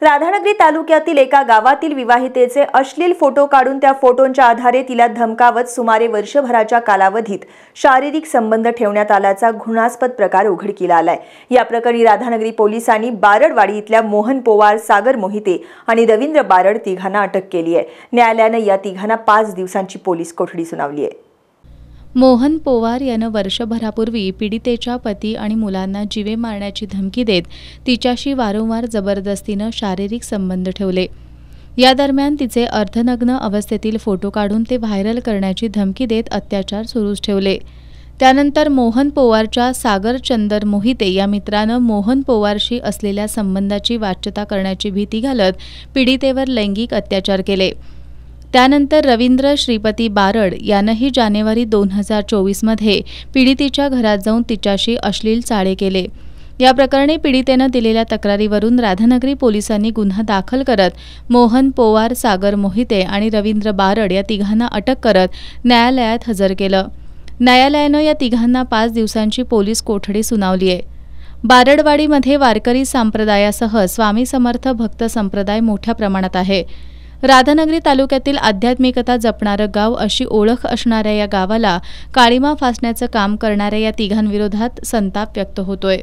राधानगरी तालुक्यातील एका गावातील विवाहितेचे अश्लील फोटो काढून त्या फोटोंच्या आधारे तिला धमकावत सुमारे वर्षभराच्या कालावधीत शारीरिक संबंध ठेवण्यात आल्याचा घृणास्पद प्रकार उघडकीला आलाय। या प्रकरणी राधानगरी पोलिसांनी बारडवाडी इथल्या मोहन पोवार, सागर मोहिते आणि रवींद्र बारड तिघांना अटक केली आहे। न्यायालयाने या तिघांना 5 दिवसांची पोलीस कोठडी सुनावली आहे। मोहन पोवार यानं वर्षभरापूर्वी पीडितेच्या पती आणि मुलांना जीवे मारण्याची धमकी देत तिच्याशी वारंवार जबरदस्तीनं शारीरिक संबंध ठेवले। या दरम्यान तिचे अर्धनग्न अवस्थेतील फोटो काढून ते व्हायरल करण्याची धमकी देत अत्याचार सुरूच ठेवले। त्यानंतर मोहन पोवारच्या सागर चंदर मोहिते या मित्रानं मोहन पोवारशी असलेल्या संबंधाची वाच्यता करण्याची भीती घालत पीडितेवर लैंगिक अत्याचार केले। त्यानंतर रवींद्र श्रीपती बारड यानंही जानेवारी 2024 मध्ये पीडितेच्या घरात जाऊन तिच्याशी अश्लील चाळे केले। या प्रकरणी पीडितेनं दिलेल्या तक्रारीवरून राधानगरी पोलिसांनी गुन्हा दाखल करत मोहन पोवार, सागर मोहिते आणि रवींद्र बारड या तिघांना अटक करत न्यायालयात हजर केलं। न्यायालयानं या तिघांना 5 दिवसांची पोलीस कोठडी सुनावली आहे। बारडवाडीमध्ये वारकरी संप्रदायासह स्वामी समर्थ भक्त संप्रदाय मोठ्या प्रमाणात आहे। राधानगरी तालुक्यातील आध्यात्मिकता जपणारं गाव अशी ओळख असणाऱ्या या गावाला काळीमा फासण्याचं काम करणाऱ्या या तिघांविरोधात संताप व्यक्त होतोय।